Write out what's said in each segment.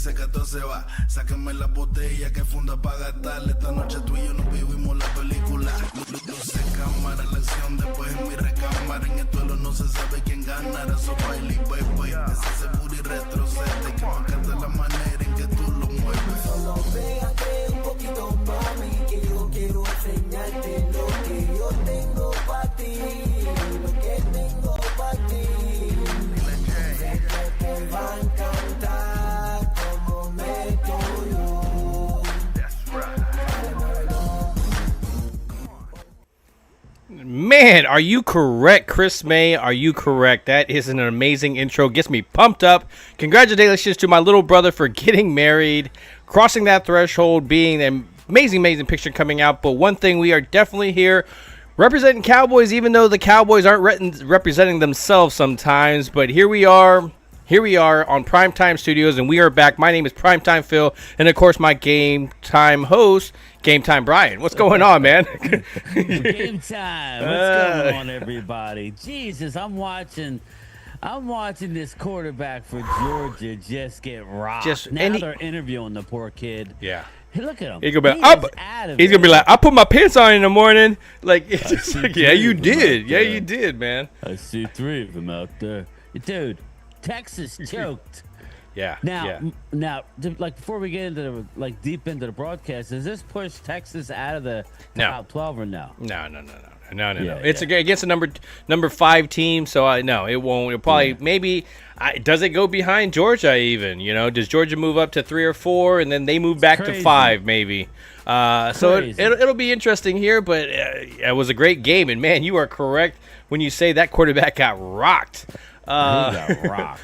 ese gato se va. Sáquenme la botella que funda para gastarle. Esta noche tú y yo nos vivimos la película. Luce cámara, la acción después en mi recámara. En el duelo no se sabe quién ganará. So baile y bebe. Ese seguro y retrocede. Que me encanta la manera en que tú lo mueves. Solo pégate un poquito, mami, que yo quiero enseñarte lo que yo tengo para ti. Lo que tengo para ti. Te va a encantar como meto yo. Man, are you correct, Chris May? Are you correct? That is an amazing intro. Gets me pumped up. Congratulations to my little brother for getting married, crossing that threshold, being an amazing, amazing picture coming out. But one thing, we are definitely here representing Cowboys, even though the Cowboys aren't representing themselves sometimes. But here we are. Here we are on Primetime Studios, and we are back. My name is Primetime Phil, and of course, my Game Time host, Gametime Bryan. What's going on, man? Game time. What's going on, everybody? Jesus, I'm watching this quarterback for Georgia just get rocked. They're interviewing the poor kid. Yeah. Hey, look at him. He's gonna be like, I put my pants on in the morning. Like, it's just like, yeah, you did. Yeah, you did, man. I see 3 of them out there. Dude, Texas choked. Yeah. Now, like before we get into deep into the broadcast, does this push Texas out of the top 12 or no? No. It's against a number 5 team, so no, it won't. It'll probably maybe. Does it go behind Georgia even? You know, does Georgia move up to 3 or 4, and then they move back to 5 maybe? So it'll be interesting here, but it was a great game, and man, you are correct when you say that quarterback got rocked. He got rocked.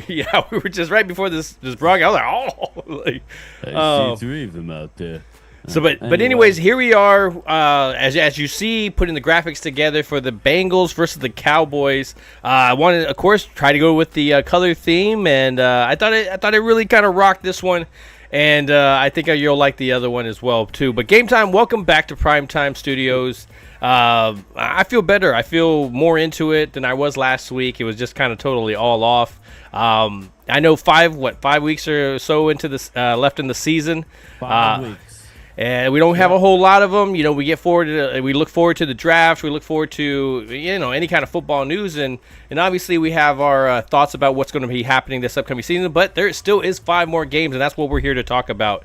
Yeah, we were just right before this broadcast. I was like, I see 3 of them out there. So, but anyways, here we are. As you see, putting the graphics together for the Bengals versus the Cowboys. I wanted, of course, try to go with the color theme, and I thought it really kind of rocked this one, and I think you'll like the other one as well too. But Game Time, welcome back to Primetime Studios. I feel better. I feel more into it than I was last week. It was just kind of totally all off. I know 5 weeks or so into this left in the season. 5 weeks. And we don't have a whole lot of them. You know, we look forward to the draft. We look forward to, any kind of football news. And obviously we have our thoughts about what's going to be happening this upcoming season. But there still is 5 more games, and that's what we're here to talk about.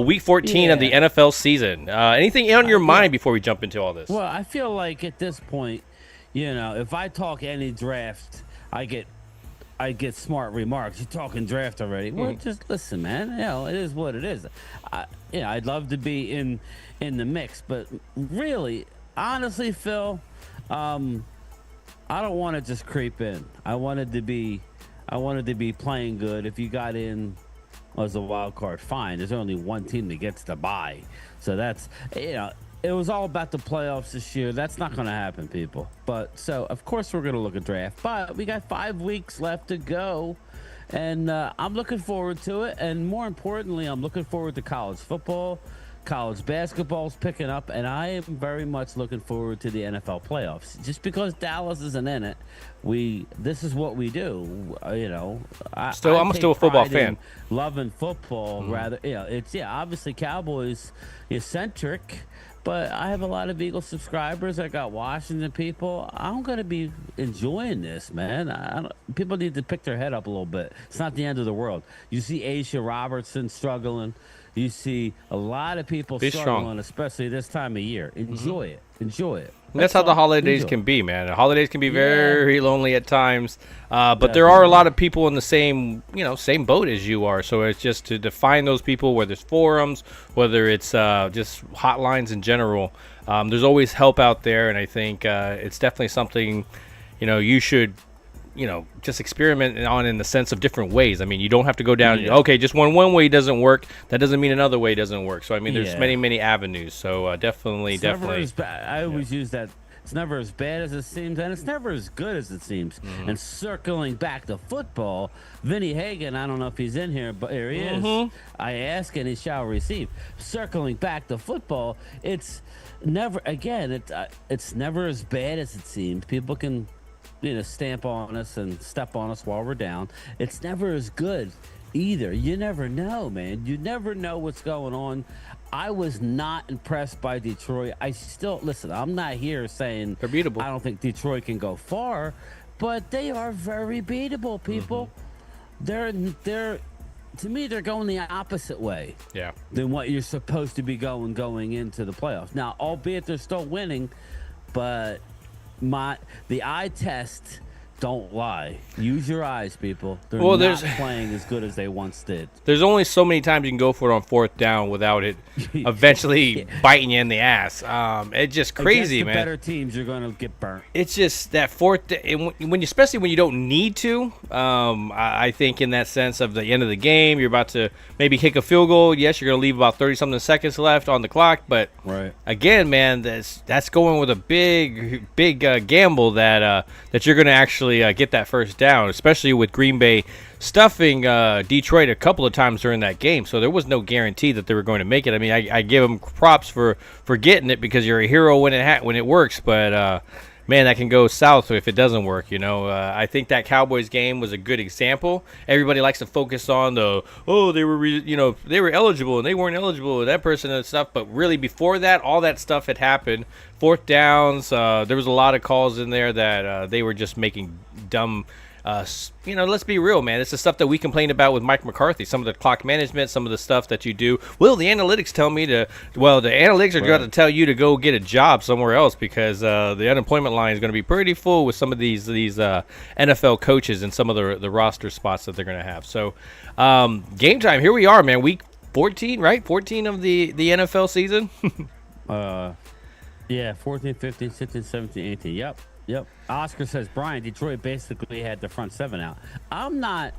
Week 14 of the NFL season. Anything on your mind before we jump into all this? Well, I feel like at this point, if I talk any draft, I get smart remarks. You're talking draft already. Well, just listen, man. It is what it is. I'd love to be in the mix, but really, honestly, Phil, I don't want to just creep in. I wanted to be playing good. If you got in as a wild card, fine. There's only one team that gets the bye, so that's It was all about the playoffs this year. That's not going to happen, people. But so, of course, we're going to look at draft. But we got 5 weeks left to go, and I'm looking forward to it. And more importantly, I'm looking forward to college football. College basketball's picking up, and I am very much looking forward to the NFL playoffs. Just because Dallas isn't in it, this is what we do. I'm still a football fan. Loving football, rather. It's obviously Cowboys eccentric. But I have a lot of Eagles subscribers. I got Washington people. I'm going to be enjoying this, man. People need to pick their head up a little bit. It's not the end of the world. You see Asia Robertson struggling. You see a lot of people struggling, especially this time of year. Enjoy it. Enjoy it. That's how the holidays can be, man. The holidays can be very lonely at times, but there are a lot of people in the same boat as you are. So it's just to define those people, whether it's forums, whether it's just hotlines in general. There's always help out there, and I think it's definitely something you should just experiment on in the sense of different ways. I mean, you don't have to go down, just one way doesn't work. That doesn't mean another way doesn't work. So, I mean, there's many avenues. So, definitely. I always use that. It's never as bad as it seems, and it's never as good as it seems. Mm-hmm. And circling back to football, Vinny Hagan, I don't know if he's in here, but here he is. I ask and he shall receive. Circling back to football, it's never as bad as it seems. People can stamp on us and step on us while we're down. It's never as good either. You never know, man. You never know what's going on. I was not impressed by Detroit. I still listen. I'm not here saying They're beatable. I don't think Detroit can go far, but they are very beatable, people. They're to me, they're going the opposite way. Yeah. Than what you're supposed to be going into the playoffs. Now, albeit they're still winning, but the eye test don't lie. Use your eyes, people. They're not playing as good as they once did. There's only so many times you can go for it on fourth down without it eventually biting you in the ass. It's just crazy, Against the man. better teams, you're going to get burnt. It's just that especially when you don't need to. I think in that sense of the end of the game, you're about to maybe kick a field goal. Yes, you're going to leave about 30-something seconds left on the clock, but right. Again, man, that's going with a big gamble that you're going to actually get that first down, especially with Green Bay stuffing Detroit a couple of times during that game. So there was no guarantee that they were going to make it. I mean, I give them props for getting it because you're a hero when it works, but man, that can go south if it doesn't work. I think that Cowboys game was a good example. Everybody likes to focus on they were eligible and they weren't eligible and that person and stuff, but really before that, all that stuff had happened. Fourth downs, there was a lot of calls in there that they were just making dumb. Let's be real, man. It's the stuff that we complained about with Mike McCarthy. Some of the clock management, some of the stuff that you do. Well, the analytics tell me the analytics are going to tell you to go get a job somewhere else because the unemployment line is going to be pretty full with some of these NFL coaches and some of the roster spots that they're going to have. So, game time. Here we are, man. Week 14, right? 14 of the NFL season. Yeah, 14, 15, 16, 17, 18. Yep. Oscar says, Bryan, Detroit basically had the front seven out. I'm not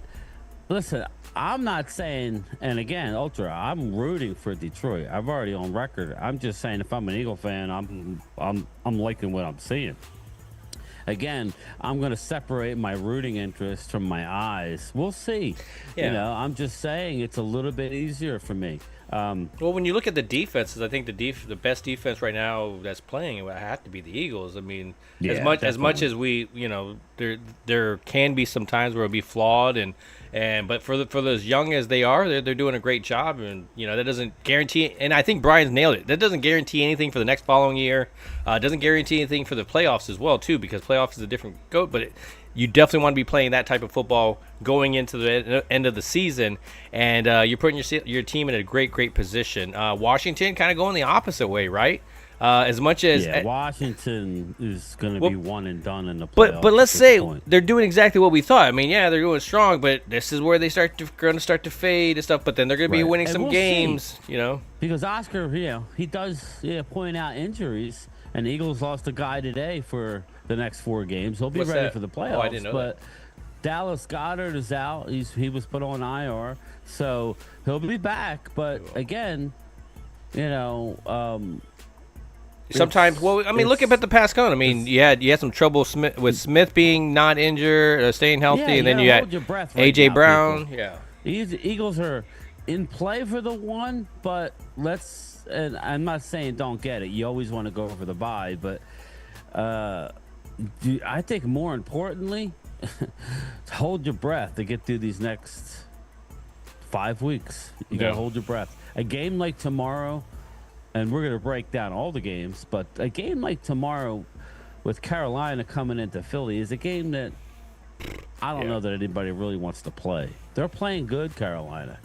saying, and again, I'm rooting for Detroit. I've already on record. I'm just saying if I'm an Eagle fan, I'm liking what I'm seeing. Again, I'm going to separate my rooting interest from my eyes. We'll see. Yeah. I'm just saying it's a little bit easier for me. Well, when you look at the defenses, I think the best defense right now that's playing would have to be the Eagles. I mean, as much as we, there can be some times where it'll be flawed, but for those young as they are, they're doing a great job, and that doesn't guarantee. And I think Bryan's nailed it. That doesn't guarantee anything for the next following year. Doesn't guarantee anything for the playoffs as well, too, because playoffs is a different goat, but you definitely want to be playing that type of football going into the end of the season, and you're putting your team in a great position. Washington kind of going the opposite way, right? As much as Washington is going to be one and done in the playoffs. But let's say they're doing exactly what we thought. I mean, yeah, they're going strong, but this is where they going to start to fade and stuff. But then they're going to be winning some games, Because Oscar, he does point out injuries, and the Eagles lost a guy today for the next 4 games. He'll be ready for the playoffs. Oh, I didn't know that. Dallas Goedert is out. He was put on IR, so he'll be back. But again, sometimes, look at the past couple. I mean, you had some trouble with Smith being not injured, staying healthy, and then you had AJ Brown. People. Yeah, the Eagles are in play for the one, but and I'm not saying don't get it. You always want to go for the bye, but I think more importantly, hold your breath to get through these next 5 weeks. You got to hold your breath. A game like tomorrow. And we're going to break down all the games, but a game like tomorrow with Carolina coming into Philly is a game that I don't know that anybody really wants to play. They're playing good, Carolina.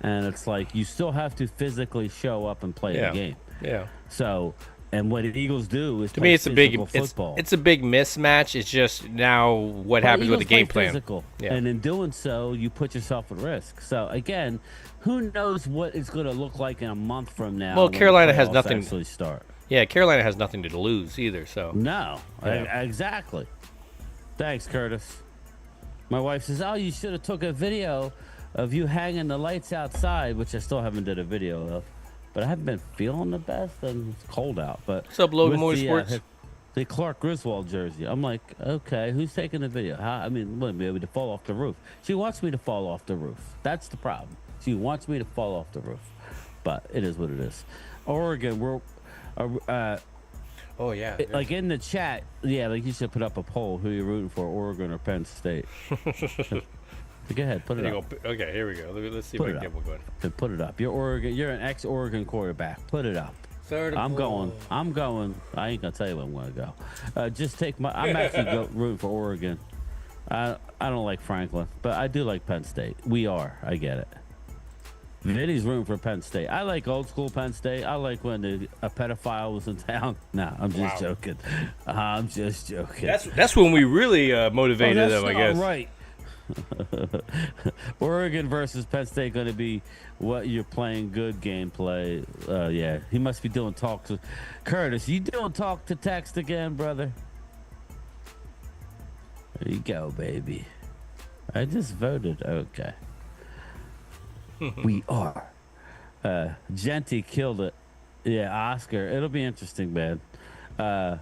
And it's like you still have to physically show up and play the game. Yeah. So, and what the Eagles do is to me it's a big football. It's a big mismatch. It's just now what happens with the game plan. Physical. Yeah. And in doing so, you put yourself at risk. So again, who knows what it's going to look like in a month from now? Well, Carolina has nothing to actually start. Yeah, Carolina has nothing to lose either. So no, exactly. Thanks, Curtis. My wife says, "Oh, you should have took a video of you hanging the lights outside," which I still haven't did a video of. But I haven't been feeling the best, and it's cold out. But what's up, Logan Motorsports? The Clark Griswold jersey. I'm like, okay, who's taking the video? Wouldn't be able to fall off the roof. She wants me to fall off the roof. That's the problem. She wants me to fall off the roof. But it is what it is. Oregon, we're... oh, yeah. Like in the chat, like you should put up a poll. Who you rooting for, Oregon or Penn State? Go ahead, put it There you up. go. Okay, here we go. Let's see if Put I it can get up. one going. Put it up. You're an ex-Oregon quarterback. Put it up. I'm going. I ain't gonna tell you where I'm gonna go. Just take my. I'm actually rooting for Oregon. I don't like Franklin, but I do like Penn State. We are. I get it. Vinny's rooting for Penn State. I like old school Penn State. I like when a pedophile was in town. Nah, I'm just joking. I'm just joking. That's when we really motivated them, I guess. Right. Oregon versus Penn State going to be what you're playing good gameplay. Yeah, he must be doing talk to Curtis. You doing talk to text again, brother? There you go, baby. I just voted. Okay. We are. Genty killed it. Yeah, Oscar. It'll be interesting, man. I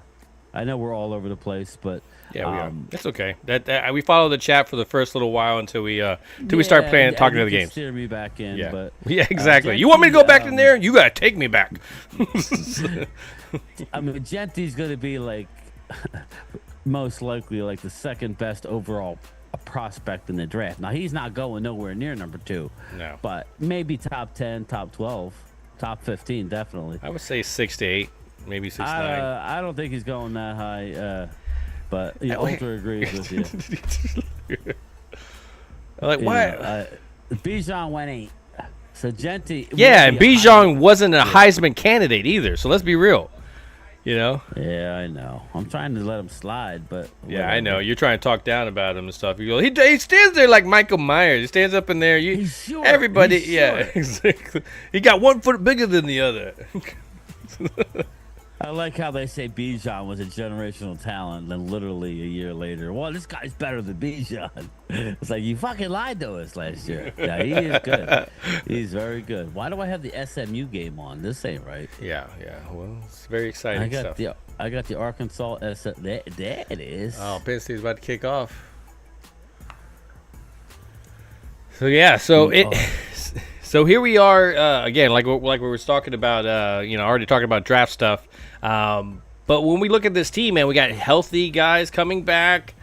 know we're all over the place, but yeah, we are. It's okay. That we follow the chat for the first little while until we start playing, talking to the games. Steer me back in, Yeah, but yeah, exactly. You want me to go back in there? You gotta take me back. I mean, Genty's gonna be like most likely like the second best overall prospect in the draft. Now he's not going nowhere near number 2. No, but maybe top 10, top 12, top 15, definitely. I would say 6 to 8, maybe 6 to 9. I don't think he's going that high. But yeah, Ultra agrees with you. Like what? Bijan went 8. So Genty. Yeah, and Bijan wasn't a Heisman candidate either. So let's be real. You know? Yeah, I know. I'm trying to let him slide, but yeah, I know. You're trying to talk down about him and stuff. You go, he stands there like Michael Myers. He stands up in there. He's short. Everybody, He's yeah, short. exactly. He got 1 foot bigger than the other. I like how they say Bijan was a generational talent, and literally a year later, well, this guy's better than Bijan. It's like, you fucking lied to us last year. Yeah, he is good. He's very good. Why do I have the SMU game on? This ain't right. Yeah. Well, it's very exciting stuff. I got the Arkansas there it is. Oh, Penn State's about to kick off. So yeah, so here we are again, like we were talking about, already talking about draft stuff. But when we look at this team, man, we got healthy guys coming back.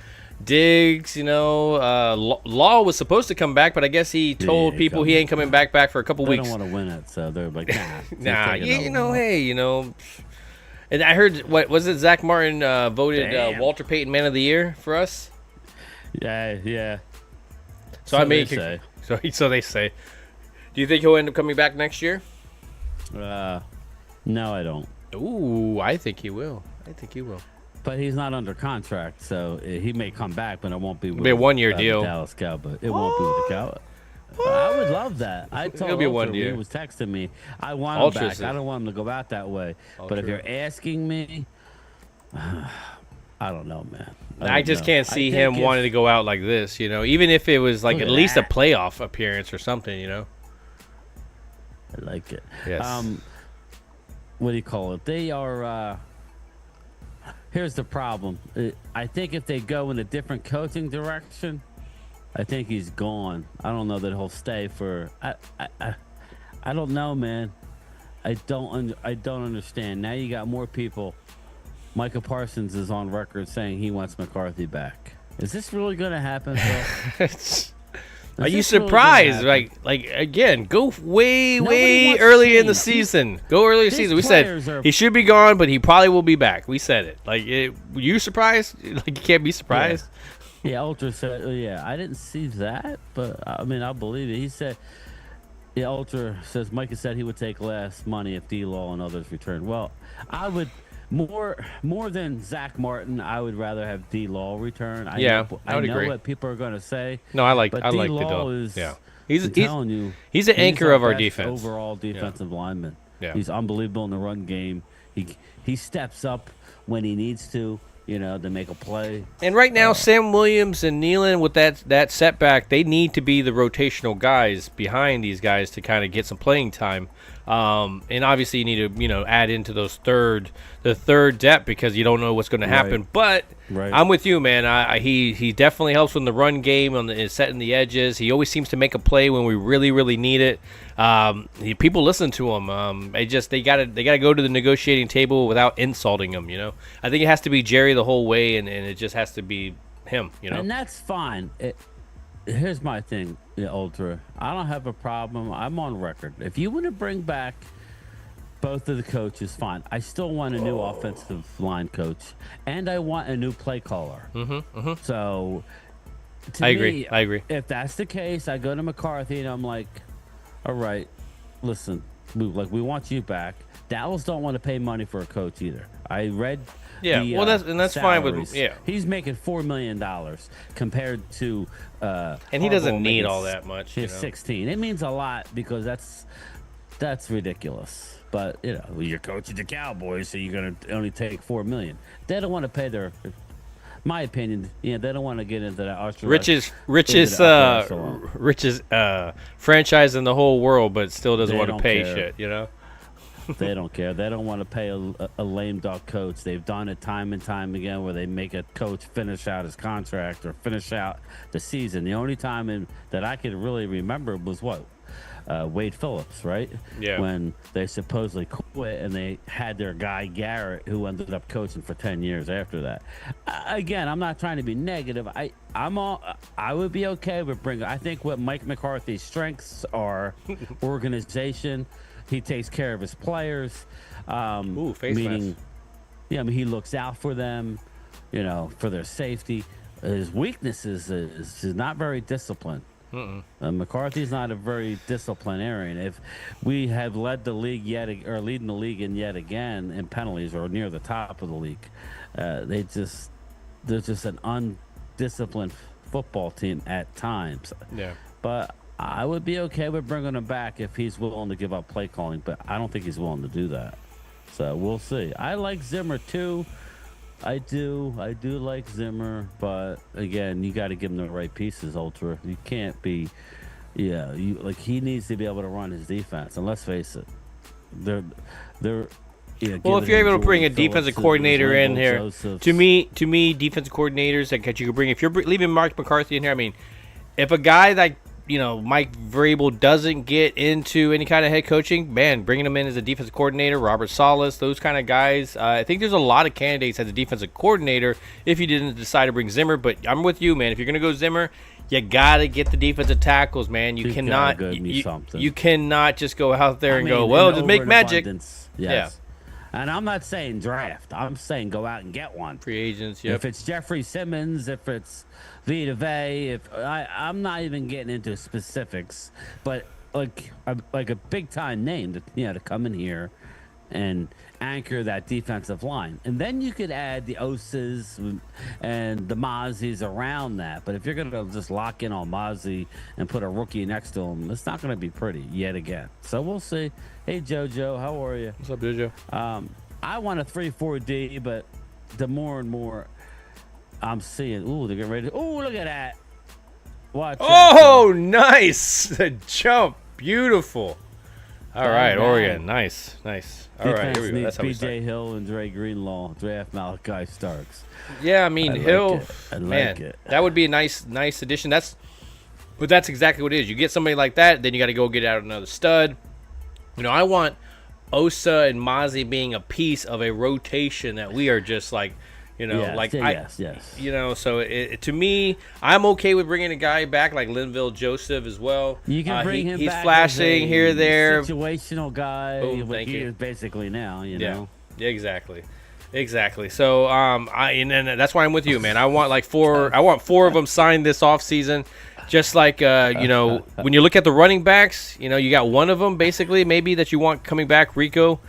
Diggs, Law was supposed to come back, but I guess he told people he ain't coming back for a couple weeks. They don't want to win it, so they're like, nah. And I heard, what was it? Zach Martin voted Walter Payton Man of the Year for us. Yeah. So they say. Do you think he'll end up coming back next year? No, I don't. Ooh, I think he will. But he's not under contract, so he may come back, but it won't be with a 1-year deal. The Dallas Cowboys. It won't be with the Cowboys. I would love that. I told It'll be Ultra 1 year. He was texting me. I want him back. I don't want him to go out that way. But if you're asking me, I don't know, man. I just can't see him wanting to go out like this, even if it was like at least a playoff appearance or something, I like it. Yes. What do you call it? They are. Here's the problem. I think if they go in a different coaching direction, I think he's gone. I don't know that he'll stay for. I don't know, man. I don't understand. Now you got more people. Micah Parsons is on record saying he wants McCarthy back. Is this really going to happen, bro? Are you surprised? Like again, go way early in the season. Go early in the season. We said he should be gone, but he probably will be back. We said it. Were you surprised? Like, you can't be surprised. Yeah, Ultra said. Yeah, I didn't see that, but I mean, I believe it. He said. Yeah, Ultra says Micah said he would take less money if D-Law and others returned. Well, I would more than Zach Martin. I would rather have D-Law return. I would agree. What people are going to say. No, I like the D-Law. He's telling you, he's an anchor of our defense. Overall defensive lineman. Yeah. He's unbelievable in the run game. He steps up when he needs to. To make a play. And right now, Sam Williams and Nealon, with that setback, they need to be the rotational guys behind these guys to kind of get some playing time. And obviously, you need to add into the third depth because you don't know what's going to happen. But I'm with you, man. He definitely helps in the run game on setting the edges. He always seems to make a play when we really, really need it. People listen to him. They gotta go to the negotiating table without insulting him. I think it has to be Jerry the whole way, and it just has to be him. And that's fine. here's my thing, Ultra. I don't have a problem. I'm on record. If you want to bring back both of the coaches, fine. I still want a new offensive line coach, and I want a new play caller. So, I agree. If that's the case, I go to McCarthy and I'm like, all right, listen, we want you back. Dallas don't want to pay money for a coach either. I read. Yeah, the, that's fine with He's making $4 million compared to and he doesn't need all that much. He's 16. It means a lot because that's ridiculous. But you're coaching the Cowboys, so you're gonna only take $4 million. They don't want to pay their. My opinion, they don't want to get into that richest franchise in the whole world, but still doesn't want to pay shit. They don't care. They don't want to pay a lame duck coach. They've done it time and time again where they make a coach finish out his contract or finish out the season. The only time that I could really remember was Wade Phillips, right? Yeah. When they supposedly quit and they had their guy Garrett, who ended up coaching for 10 years after that. Again, I'm not trying to be negative. I would be okay with bringing. I think what Mike McCarthy's strengths are organization. He takes care of his players. Face meaning, he looks out for them, for their safety. His weaknesses is not very disciplined. McCarthy's not a very disciplinarian. If we have led the league leading the league yet again in penalties or near the top of the league, they're just an undisciplined football team at times. Yeah, but I would be okay with bringing him back if he's willing to give up play calling, but I don't think he's willing to do that. So we'll see. I like Zimmer too. I do like Zimmer, but again, you got to give him the right pieces, Ultra. You can't be, he needs to be able to run his defense. And let's face it, they're. Well, if you're able to bring a defensive coordinator in here, Josephs. to me, defensive coordinators that you could bring. If you're leaving Mark McCarthy in here, I mean, if a guy like Mike Vrabel doesn't get into any kind of head coaching, man, bringing him in as a defensive coordinator, Robert Salas, those kind of guys. I think there's a lot of candidates as a defensive coordinator if you didn't decide to bring Zimmer. But I'm with you, man. If you're going to go Zimmer, you got to get the defensive tackles, man. You cannot just go out there and go, just make magic. Yes. Yeah. And I'm not saying draft. I'm saying go out and get one. Free agents, yeah. If it's Jeffrey Simmons, if it's Vita Vey, I'm not even getting into specifics, but like a big time name to come in here and anchor that defensive line, and then you could add the Osas and the Mozzis around that. But if you're gonna just lock in on Mozzie and put a rookie next to him, it's not gonna be pretty yet again. So we'll see. Hey JoJo, how are you? What's up, JoJo? I want a 3-4-D, but the more and more I'm seeing, they're getting ready. Look at that! Watch. Nice! The jump, beautiful. All right, Oregon, nice. All right, here we go. That's how we start. B.J. Hill and Dre Greenlaw draft Malachi Starks. Yeah, I mean Hill. I like it. That would be a nice addition. That's exactly what it is. You get somebody like that, then you got to go get out another stud. I want Osa and Mozzie being a piece of a rotation that we are just like. Yes. So to me, I'm okay with bringing a guy back like Linville Joseph as well. You can bring him he's back. Flashing as here, there. Situational guy. Boom, what he is basically now. Yeah, exactly. So and that's why I'm with you, man. I want four of them signed this offseason. Just like when you look at the running backs, you got one of them basically maybe that you want coming back, Rico.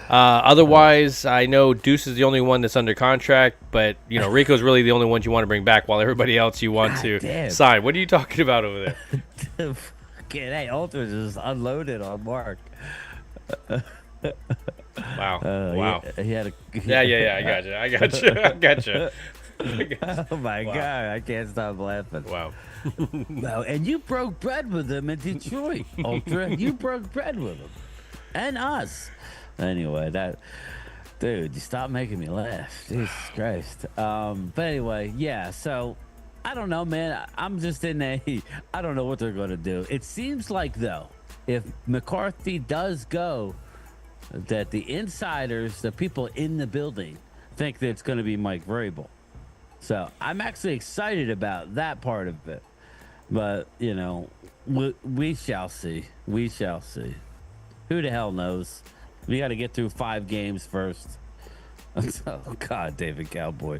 Otherwise, I know Deuce is the only one that's under contract, but Rico's really the only one you want to bring back, while everybody else you want to sign. What are you talking about over there? Hey, Ultra just unloaded on Mark. Wow. He had a. I got you. Oh my God! I can't stop laughing. Wow. No, and you broke bread with him in Detroit, Ultra. You broke bread with him, and us. Anyway, dude, you stop making me laugh. Jesus Christ. But anyway, yeah. So I don't know, man. I'm just I don't know what they're going to do. It seems like though, if McCarthy does go, that the insiders, the people in the building, think that it's going to be Mike Vrabel. So I'm actually excited about that part of it. But we shall see. We shall see. Who the hell knows? We got to get through 5 games first. Oh God, David Cowboy.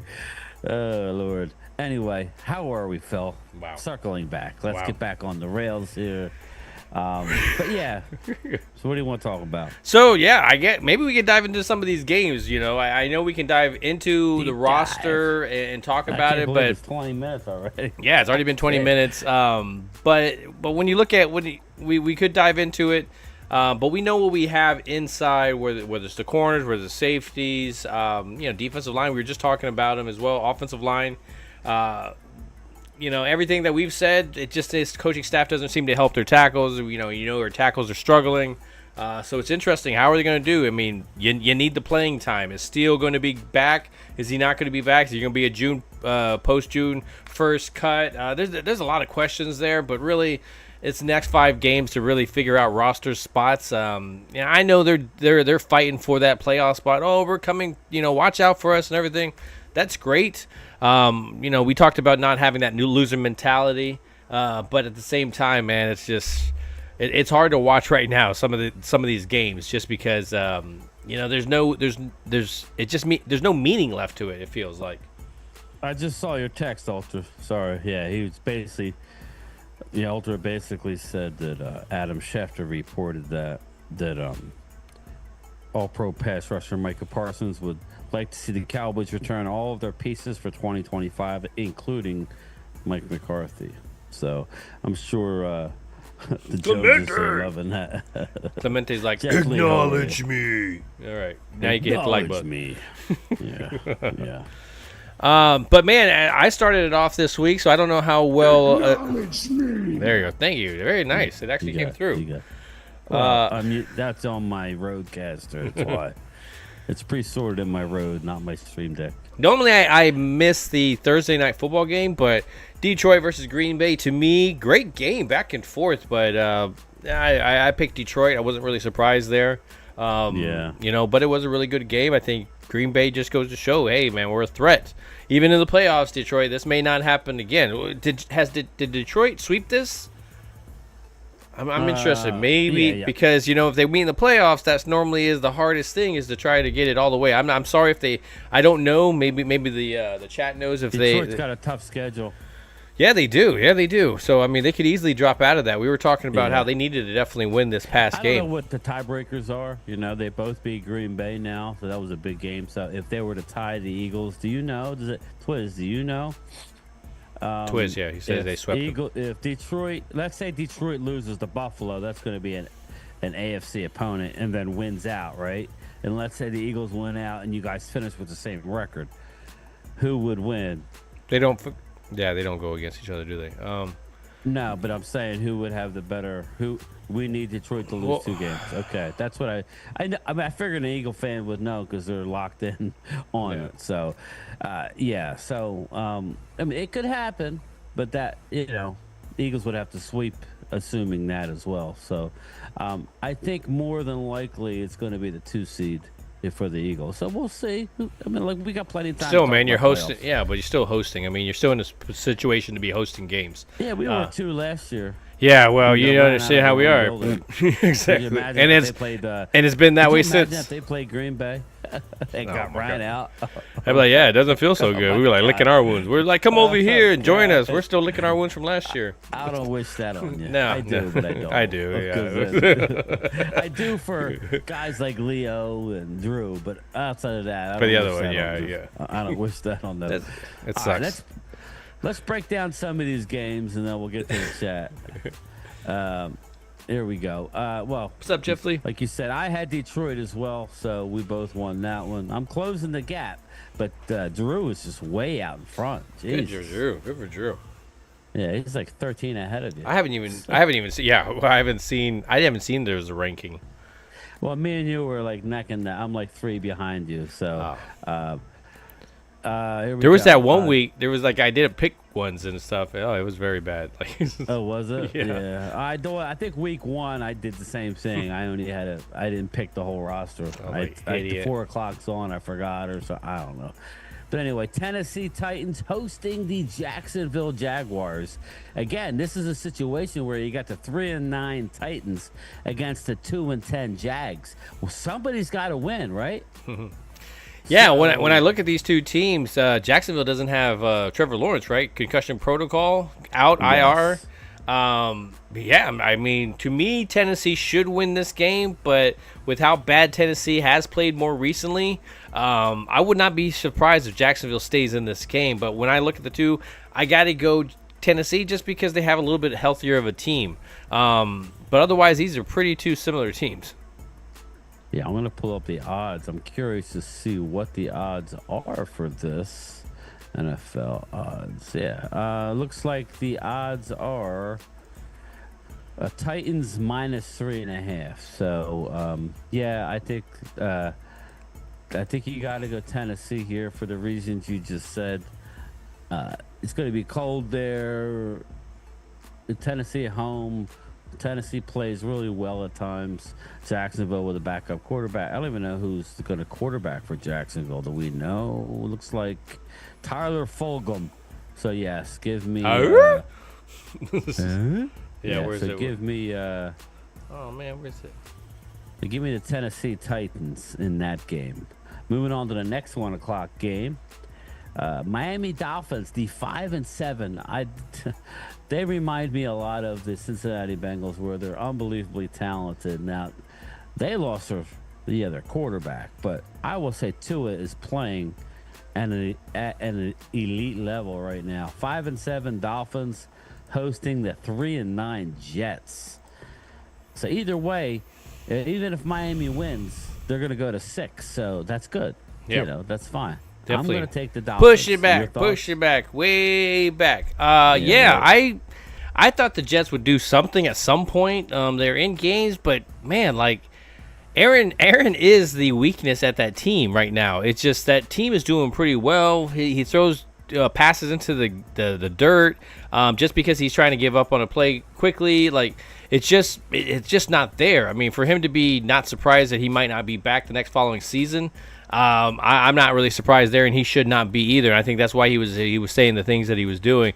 Oh Lord. Anyway, how are we, Phil? Wow. Circling back. Let's Wow. get back on the rails here. But yeah. So what do you want to talk about? So yeah, maybe we can dive into some of these games. I know we can dive into Deep the dive. roster and talk about it, but it's 20 minutes already. yeah, it's already been 20 minutes. But when you look at we could dive into it, but we know what we have inside, whether it's the corners, whether it's the safeties, defensive line. We were just talking about them as well. Offensive line. Everything that we've said, it just this coaching staff doesn't seem to help their tackles. Our tackles are struggling. So it's interesting. How are they going to do? I mean, you need the playing time. Is Steele going to be back? Is he not going to be back? Is he going to be a June post-June 1st cut? There's a lot of questions there, but really, it's the next 5 games to really figure out roster spots. I know they're fighting for that playoff spot. Oh, we're coming. Watch out for us and everything. That's great. We talked about not having that new loser mentality, but at the same time, man, it's just it's hard to watch right now. Some of these games, just because there's no meaning left to it. It feels like. I just saw your text, Ultra. Sorry. Yeah, he was basically. Ultra basically said that Adam Schefter reported that All-Pro pass rusher Micah Parsons would like to see the Cowboys return all of their pieces for 2025, including Mike McCarthy. So I'm sure the Joneses are loving that. Clemente's like, Definitely acknowledge me. All right, now you can hit the like button. Me. Yeah. But man, I started it off this week, so I don't know how well. There you go. Thank you. Very nice. It actually came through. That's on my Roadcaster. That's why. It's pre-sorted in my Rode, not my Stream Deck. Normally, I miss the Thursday night football game, but Detroit versus Green Bay, to me, great game, back and forth. But I picked Detroit. I wasn't really surprised there. But it was a really good game. I think Green Bay just goes to show, hey, man, we're a threat. Even in the playoffs, Detroit, this may not happen again. Did Detroit sweep this? I'm interested. Maybe because if they meet in the playoffs, that's normally is the hardest thing, is to try to get it all the way. I'm sorry if they. I don't know. Maybe the chat knows if Detroit's got a tough schedule. Yeah, they do. Yeah, they do. So I mean, they could easily drop out of that. We were talking about how they needed to definitely win this past game. I don't know what the tiebreakers are. They both beat Green Bay now, so that was a big game. So if they were to tie the Eagles, do you know? Twiz, do you know? Twiz, yeah, he says they swept them. If Detroit, let's say Detroit loses to Buffalo, that's going to be an AFC opponent, and then wins out, right? And let's say the Eagles win out, and you guys finish with the same record. Who would win? They don't. Yeah, they don't go against each other, do they? No, but I'm saying who would have the better. Who we need Detroit to lose 2 games. Okay, that's what I know. I figured an Eagle fan would know because they're locked in on it. So, So, it could happen, but that Eagles would have to sweep, assuming that as well. So, I think more than likely it's going to be the 2 seed for the Eagles. So we'll see. We got plenty of time. Still, man, you're hosting. Yeah, but you're still hosting. I mean, you're still in a situation to be hosting games. Yeah, we were 2 last year. Yeah, well, you understand how we are. Exactly. And it's been that way since. If they played Green Bay and got Bryan out. I'd be like, yeah, it doesn't feel so good. We were like licking our wounds. We're like, come over here and join us. We're still licking our wounds from last year. I don't wish that on you. No, I do, but I don't. I do, yeah. I do for guys like Leo and Drew, but outside of that, I don't for the other wish one, that yeah. I don't wish that on them. It sucks. Let's break down some of these games, and then we'll get to the chat. Here we go. What's up, Jeff Lee? Like you said, I had Detroit as well, so we both won that one. I'm closing the gap, but Drew is just way out in front. Jeez. Good for Drew. Yeah, he's like 13 ahead of you. I haven't even seen. Yeah, I haven't seen there's a ranking. Well, me and you were like neck and neck. I'm like 3 behind you. So, there was that one week. There was like I didn't pick ones and stuff. Oh, it was very bad. Oh, was it? Yeah. I think week 1 I did the same thing. I didn't pick the whole roster. Oh, the 4 o'clock's on. I forgot or so. I don't know. But anyway, Tennessee Titans hosting the Jacksonville Jaguars. Again, this is a situation where you got the 3-9 Titans against the 2-10 Jags. Well, somebody's got to win, right? Yeah, when I look at these two teams, Jacksonville doesn't have Trevor Lawrence, right? Concussion protocol, out, IR. Yeah, I mean, to me, Tennessee should win this game, but with how bad Tennessee has played more recently, I would not be surprised if Jacksonville stays in this game. But when I look at the two, I got to go Tennessee just because they have a little bit healthier of a team. But otherwise, these are pretty two similar teams. Yeah, I'm going to pull up the odds. I'm curious to see what the odds are for this. NFL odds. Yeah. Looks like the odds are Titans -3.5. So, yeah, I think you got to go Tennessee here for the reasons you just said. It's going to be cold there. Tennessee at home. Tennessee plays really well at times. Jacksonville with a backup quarterback. I don't even know who's going to quarterback for Jacksonville. Do we know? Looks like Tyler Fulgham. So yes, give me. Yeah, where's so it? give me. Oh man, where's it? Give me the Tennessee Titans in that game. Moving on to the next 1:00 game. Miami Dolphins, the 5-7. They remind me a lot of the Cincinnati Bengals, where they're unbelievably talented. Now, they lost their quarterback, but I will say Tua is playing at an elite level right now. 5-7 Dolphins hosting the 3-9 Jets. So either way, even if Miami wins, they're going to go to 6. So that's good. Yep. You know, that's fine. Definitely. I'm going to take the Dolphins. Push it back, way back. I thought the Jets would do something at some point. They're in games, but man, like Aaron is the weakness at that team right now. It's just that team is doing pretty well. He throws passes into the dirt just because he's trying to give up on a play quickly. Like it's just not there. I mean, for him to be not surprised that he might not be back the next following season. I'm not really surprised there, and he should not be either. And I think that's why he was saying the things that he was doing.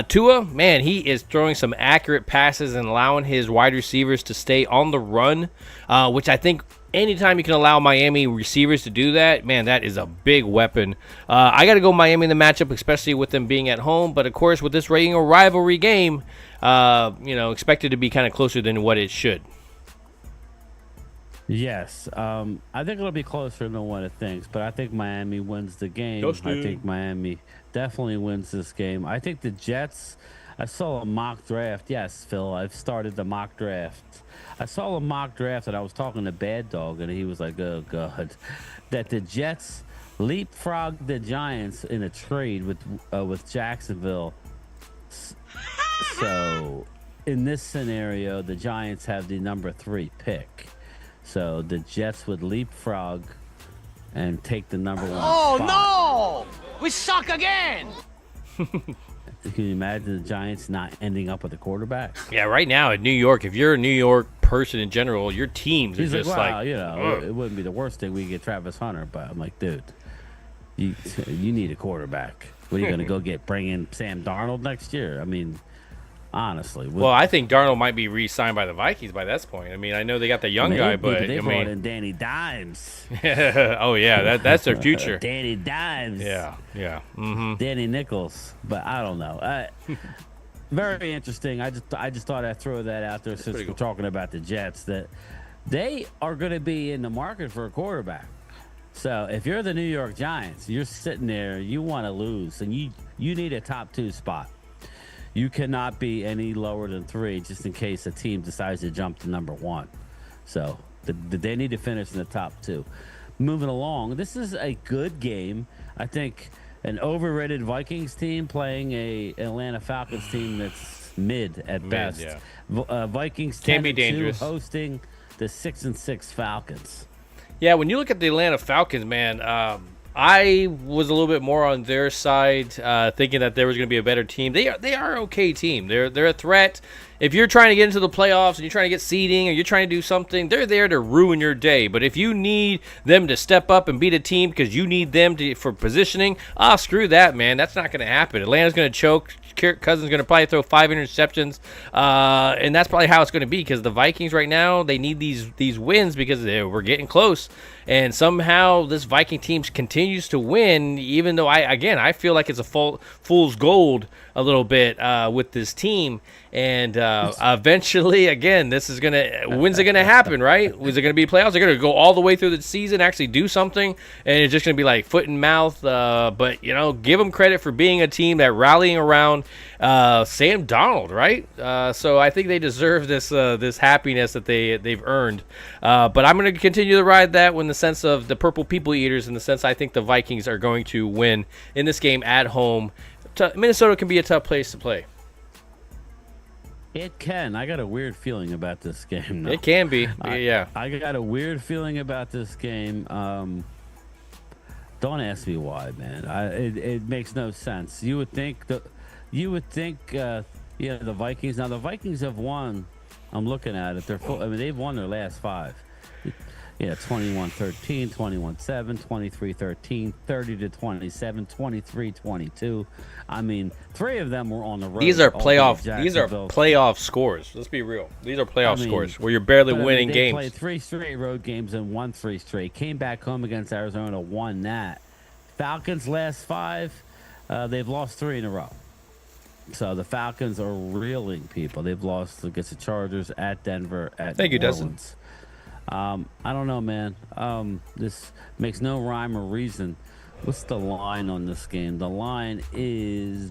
Tua, man, he is throwing some accurate passes and allowing his wide receivers to stay on the run, which I think anytime you can allow Miami receivers to do that, man, that is a big weapon. I got to go Miami in the matchup, especially with them being at home. But, of course, with this being a rivalry game, expected to be kind of closer than what it should. Yes, I think it'll be closer than what it thinks, but I think Miami wins the game. I think Miami definitely wins this game. I think the Jets, I saw a mock draft. Yes, Phil, I've started the mock draft. I saw a mock draft, and I was talking to Bad Dog, and he was like, oh, God, that the Jets leapfrogged the Giants in a trade with Jacksonville. So in this scenario, the Giants have the number 3 pick. So the Jets would leapfrog and take the number 1 spot. No! We suck again! Can you imagine the Giants not ending up with a quarterback? Yeah, right now in New York, if you're a New York person in general, your teams are He's just like, it wouldn't be the worst thing we get Travis Hunter, but I'm like, dude, you need a quarterback. What are you going to bring in Sam Darnold next year? I mean, honestly. Well, I think Darnold might be re-signed by the Vikings by this point. I mean, I know they got the young guy, but they brought in Danny Dimes. Oh yeah, that's their future. Danny Dimes. Yeah. Mm-hmm. Danny Nichols, but I don't know. Very interesting. I just thought I'd throw that out there since we're talking about the Jets, that they are going to be in the market for a quarterback. So if you're the New York Giants, you're sitting there, you want to lose, and you need a top 2 spot. You cannot be any lower than 3 just in case a team decides to jump to number 1. So they need to finish in the top 2. Moving along, this is a good game. I think an overrated Vikings team playing a Atlanta Falcons team that's mid at best. Yeah. Vikings can be dangerous hosting the 6-6 Falcons. Yeah, when you look at the Atlanta Falcons, man, I was a little bit more on their side, thinking that there was going to be a better team. They are an okay team. They're a threat, if you're trying to get into the playoffs and you're trying to get seeding or you're trying to do something, they're there to ruin your day. But if you need them to step up and beat a team because you need them for positioning, screw that, man. That's not going to happen. Atlanta's going to choke. Kirk Cousins going to probably throw 5 interceptions, and that's probably how it's going to be because the Vikings right now, they need these wins because we're getting close. And somehow this Viking team continues to win, even though I feel like it's a fool's gold a little bit with this team. And eventually, again, when's it going to happen, right? Is it going to be playoffs? They're going to go all the way through the season, actually do something, and it's just going to be like foot and mouth. But, give them credit for being a team that rallying around Sam Darnold, right? So I think they deserve this happiness that they've earned. But I'm going to continue to ride that in the sense of the Purple People Eaters, in the sense I think the Vikings are going to win in this game at home. Minnesota can be a tough place to play. It can. I got a weird feeling about this game. It can be. Yeah. I got a weird feeling about this game. Don't ask me why, man. It makes no sense. You would think the Vikings. Now the Vikings have won. I'm looking at it. They've won their last 5. 21-13, 21-7, 23-13, 30-27, 23-22. I mean, 3 of them were on the road. These are playoff scores. Let's be real. These are playoff scores where you're barely winning they games. Played 3 straight road games and won 3 straight. Came back home against Arizona, won that. Falcons last 5, they've lost 3 in a row. So the Falcons are reeling, people. They've lost against the Chargers, at Denver, at New Orleans. Dustin. I don't know, man. This makes no rhyme or reason. What's the line on this game? The line is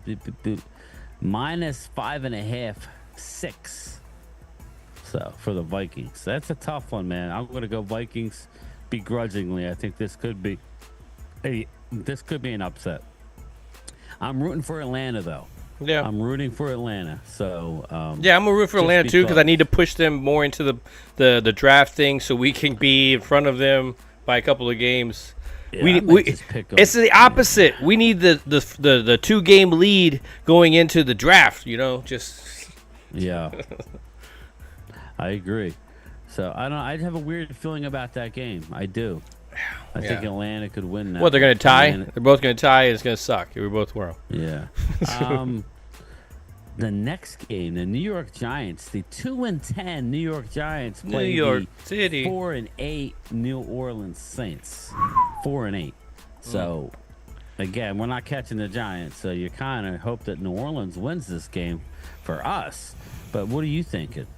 -5.5, 6. So for the Vikings, that's a tough one, man. I'm going to go Vikings begrudgingly. I think this could be an upset. I'm rooting for Atlanta, though. Yeah, I'm rooting for Atlanta. So I'm gonna root for Atlanta too because I need to push them more into the draft thing so we can be in front of them by a couple of games. Yeah, it's the opposite. Yeah. We need the 2-game lead going into the draft. Yeah, I agree. So I'd have a weird feeling about that game. I do. I think Atlanta could win that. Well, they're going to tie. They're both going to tie, and it's going to suck. We both will. Yeah. The next game, the New York Giants, the 2-10 New York Giants play New York City 4-8 New Orleans Saints. 4-8. So, again, we're not catching the Giants, so you kind of hope that New Orleans wins this game for us. But what are you thinking?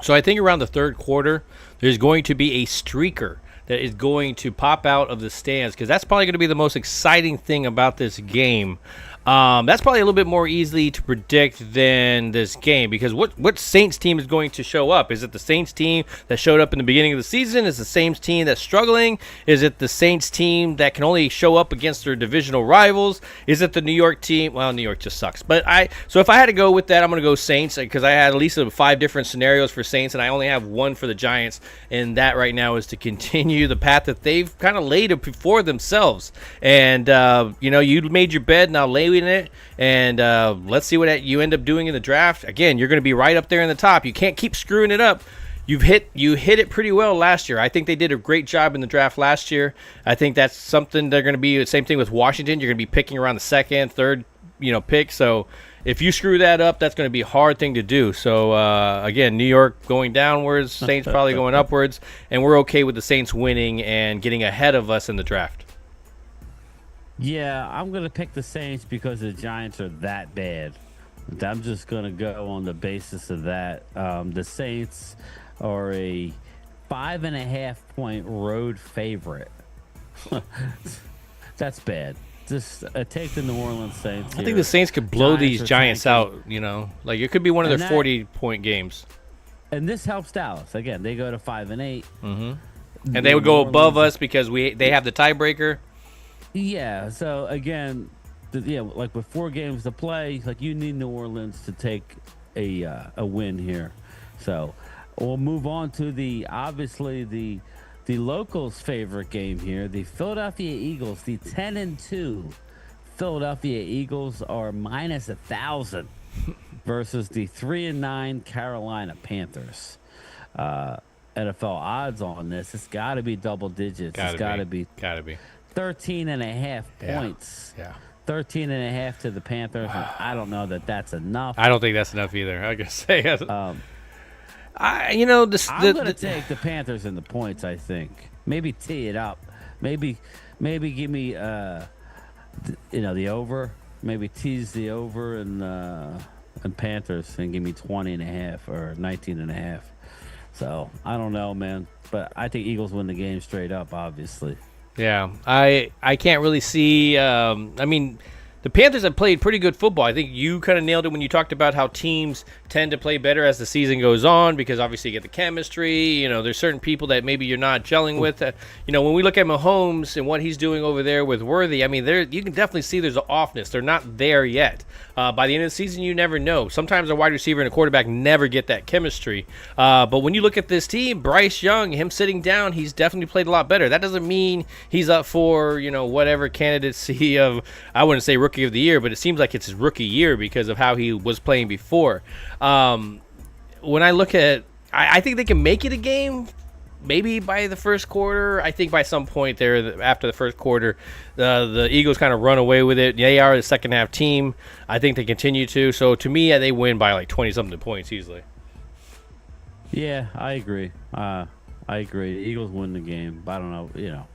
So I think around the third quarter, there's going to be a streaker that is going to pop out of the stands because that's probably going to be the most exciting thing about this game. That's probably a little bit more easily to predict than this game because what Saints team is going to show up? Is it the Saints team that showed up in the beginning of the season? Is it the Saints team that's struggling? Is it the Saints team that can only show up against their divisional rivals? Is it the New York team? Well, New York just sucks. So if I had to go with that, I'm going to go Saints because I had at least 5 different scenarios for Saints and I only have one for the Giants, and that right now is to continue the path that they've kind of laid before themselves. And you made your bed, now lay in it, and let's see what you end up doing in the draft. Again, you're going to be right up there in the top. You can't keep screwing it up. You hit it pretty well last year. I think they did a great job in the draft last year. I think that's something they're going to be. Same thing with Washington. You're going to be picking around the second, third, pick. So if you screw that up, that's going to be a hard thing to do. So again, New York going downwards, Saints probably going upwards, and we're okay with the Saints winning and getting ahead of us in the draft. Yeah, I'm going to pick the Saints because the Giants are that bad. I'm just going to go on the basis of that. The Saints are a 5.5-point road favorite. That's bad. Just take the New Orleans Saints. I think the Saints could blow these Giants out, Like it could be one of their 40-point games. And this helps Dallas. Again, they go to 5-8. Mm-hmm. And they would go above us because they have the tiebreaker. Yeah, so again, like with 4 games to play, like you need New Orleans to take a win here. So we'll move on to the locals' favorite game here, the Philadelphia Eagles, the 10-2 Philadelphia Eagles are -1,000 versus the 3-9 Carolina Panthers. NFL odds on this, it's got to be double digits. It's got to be 13 and a half points. Yeah. 13 and a half to the Panthers. And I don't know that that's enough. I don't think that's enough either. I can say I'm going to the take the Panthers and the points, I think. Maybe tee it up. Maybe give me the over. Maybe tease the over and Panthers and give me 20 and a half or 19 and a half. So, I don't know, man. But I think Eagles win the game straight up, obviously. Yeah, I can't really see. The Panthers have played pretty good football. I think you kind of nailed it when you talked about how teams tend to play better as the season goes on because obviously you get the chemistry. There's certain people that maybe you're not gelling with. When we look at Mahomes and what he's doing over there with Worthy, you can definitely see there's an offness. They're not there yet. By the end of the season, you never know. Sometimes a wide receiver and a quarterback never get that chemistry. But when you look at this team, Bryce Young, him sitting down, he's definitely played a lot better. That doesn't mean he's up for, whatever candidacy of, I wouldn't say rookie of the year, but it seems like it's his rookie year because of how he was playing before. When I look at, I think they can make it a game. Maybe by the first quarter. I think by some point there, after the first quarter, the Eagles kind of run away with it. They are the second half team. I think they continue to. So to me, they win by like 20-something points easily. Yeah, I agree. I agree. The Eagles win the game. But I don't know.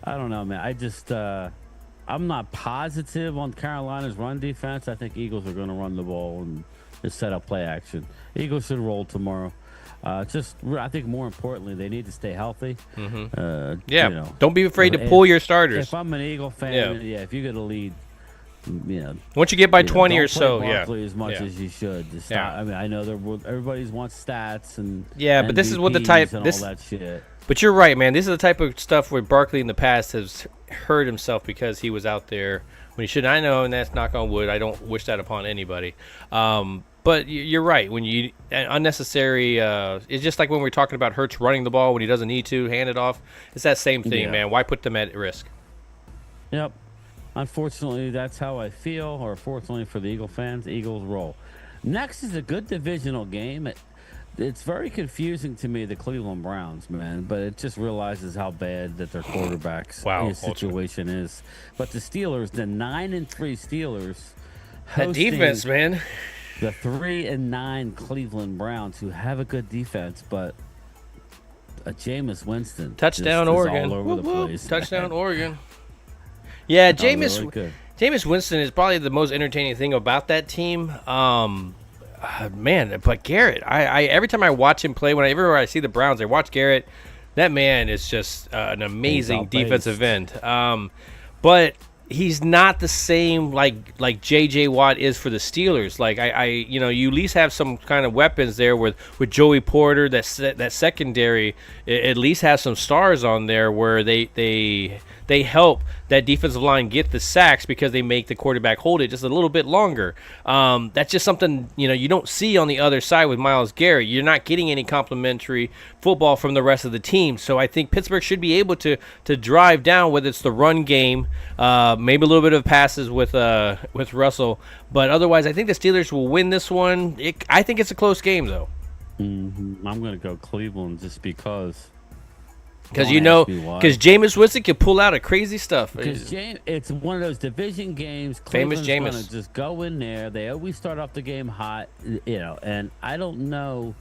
I don't know, man. I just I'm not positive on Carolina's run defense. I think Eagles are going to run the ball and just set up play action. Eagles should roll tomorrow. I think more importantly, they need to stay healthy. Mm-hmm. Don't be afraid to pull your starters. If I'm an Eagle fan, if you get a lead, once you get by 20 or so, as much as you should. Just stop. I know everybody wants stats and but this is what the type and all that shit. But you're right, man. This is the type of stuff where Barkley in the past has hurt himself because he was out there when he shouldn't. I know, and that's knock on wood. I don't wish that upon anybody. But you're right. When you unnecessary, it's just like when we're talking about Hurts running the ball when he doesn't need to, hand it off. It's that same thing, man. Why put them at risk? Yep. Unfortunately, that's how I feel. Or fortunately for the Eagle fans, Eagles roll. Next is a good divisional game. It's very confusing to me, the Cleveland Browns, man. But it just realizes how bad that their quarterback's situation is. But the Steelers, the 9-3 Steelers, that defense, man. The 3-9 Cleveland Browns, who have a good defense, but a Jameis Winston touchdown just Oregon all over the place. Touchdown Oregon. Yeah, Jameis Winston is probably the most entertaining thing about that team. Man, but Garrett, I every time I watch him play, whenever I see the Browns, I watch Garrett. That man is just an amazing defensive end. But he's not the same like J.J. Watt is for the Steelers. Like you at least have some kind of weapons there with Joey Porter. That secondary at least has some stars on there where they help that defensive line get the sacks because they make the quarterback hold it just a little bit longer. That's just something you don't see on the other side with Myles Garrett. You're not getting any complimentary football from the rest of the team. So I think Pittsburgh should be able to drive down, whether it's the run game, maybe a little bit of passes with Russell, but otherwise I think the Steelers will win this one. I think it's a close game though. Mm-hmm. I'm going to go Cleveland just because. Because Jameis Winston can pull out a crazy stuff. Because it's one of those division games. Cleveland's Famous Jameis. Going to just go in there. They always start off the game hot, and I don't know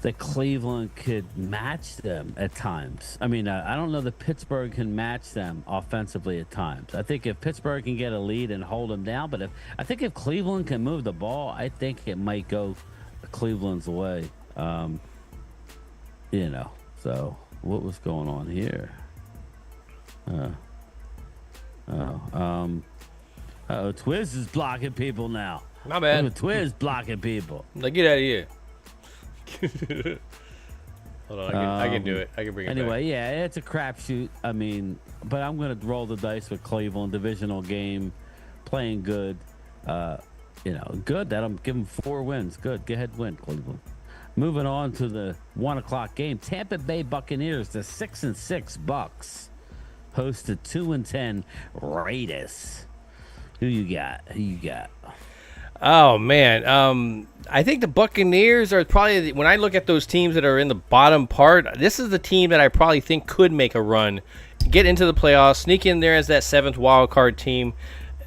that Cleveland could match them at times. I don't know that Pittsburgh can match them offensively at times. I think if Pittsburgh can get a lead and hold them down, but if Cleveland can move the ball, I think it might go Cleveland's way. So. What was going on here? Twiz is blocking people now. My bad. Twiz blocking people. Like, get out of here. Hold on, I can do it. I can bring it anyway, back. It's a crapshoot. But I'm going to roll the dice with Cleveland. Divisional game, playing good. Good. That'll give them 4 wins. Good. Go ahead, win, Cleveland. Moving on to the 1 o'clock game, Tampa Bay Buccaneers, the 6-6 Bucks, host the 2-10 Raiders. Who you got? Oh man, I think the Buccaneers are probably when I look at those teams that are in the bottom part. This is the team that I probably think could make a run, get into the playoffs, sneak in there as that seventh wild card team.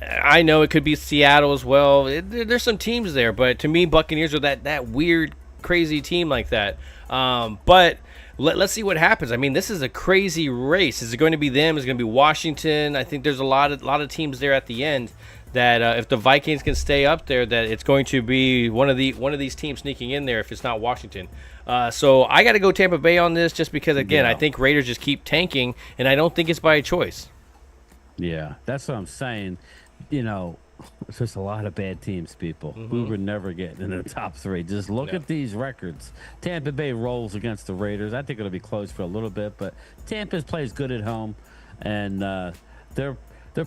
I know it could be Seattle as well. There's some teams there, but to me, Buccaneers are that weird, crazy team like that. But let's see what happens. I mean, this is a crazy race. Is it going to be them? Is it going to be Washington? I think there's a lot of teams there at the end that if the Vikings can stay up there, that it's going to be one of these teams sneaking in there if it's not Washington. So I got to go Tampa Bay on this just because, again, I think Raiders just keep tanking, and I don't think it's by choice. Yeah, that's what I'm saying. You know, it's just a lot of bad teams, people. We would never get in the top three. Just look at these records. Tampa Bay rolls against the Raiders. I think it'll be close for a little bit, but Tampa plays good at home, and they're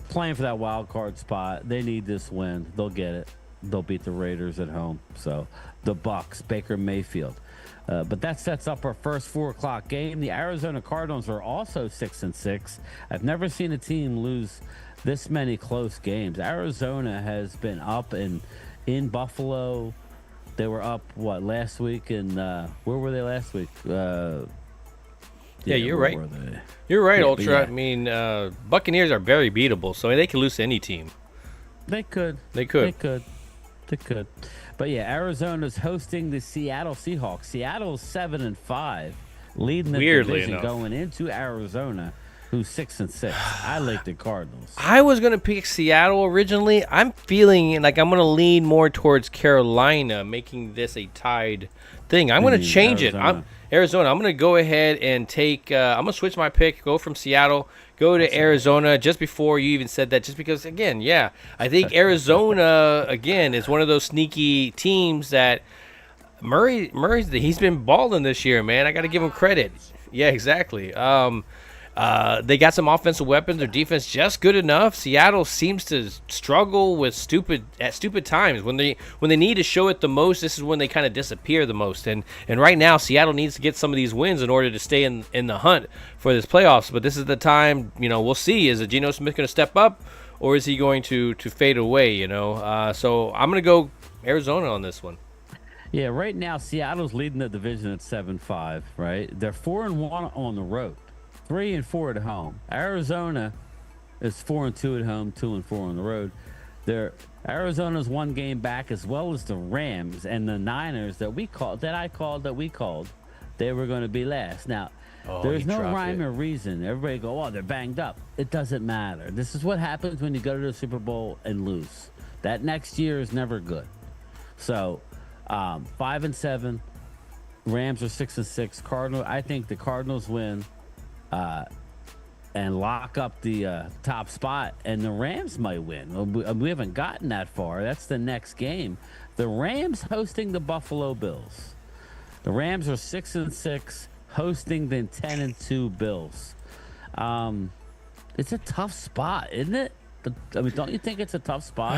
playing for that wild card spot. They need this win. They'll get it. They'll beat the Raiders at home. So the Bucks, Baker Mayfield. But that sets up our first 4 o'clock game. The Arizona Cardinals are also 6-6. I've never seen a team lose this many close games. Arizona has been up in Buffalo. They were up last week, and where were they last week? Yeah, you're right. You're right, Ultra. Yeah. I mean, Buccaneers are very beatable, so they could lose to any team. They could. But yeah, Arizona's hosting the Seattle Seahawks. Seattle's 7-5, leading the division going into Arizona, who's 6-6. I like the Cardinals. I was gonna pick Seattle originally. I'm feeling like I'm gonna lean more towards Carolina, making this a tied thing. I'm gonna change Arizona. Arizona. I'm gonna go ahead and take. I'm gonna switch my pick. Go from Seattle. Go to Arizona just before you even said that. Just because, again, I think Arizona again is one of those sneaky teams that Murray's he's been balling this year, man. I got to give him credit. Yeah, exactly. They got some offensive weapons. Their defense just good enough. Seattle seems to struggle with stupid times when they need to show it the most. This is when they kind of disappear the most. And right now, Seattle needs to get some of these wins in order to stay in the hunt for this playoffs. But this is the time. We'll see. Is Geno Smith going to step up, or is he going to fade away? So I'm going to go Arizona on this one. Yeah, right now Seattle's leading the division at 7-5. Right, they're 4-1 on the road. 3-4 at home. Arizona is 4-2 at home, 2-4 on the road. Arizona's one game back, as well as the Rams and the Niners that we called. They were going to be last. Now, there's no rhyme or reason. Everybody go, they're banged up. It doesn't matter. This is what happens when you go to the Super Bowl and lose. That next year is never good. So, 5-7. Rams are 6-6. Cardinals. I think the Cardinals win. And lock up the top spot, and the Rams might win. We haven't gotten that far. That's the next game. The Rams hosting the Buffalo Bills. The Rams are 6-6, hosting the 10-2 Bills. It's a tough spot, isn't it? Don't you think it's a tough spot?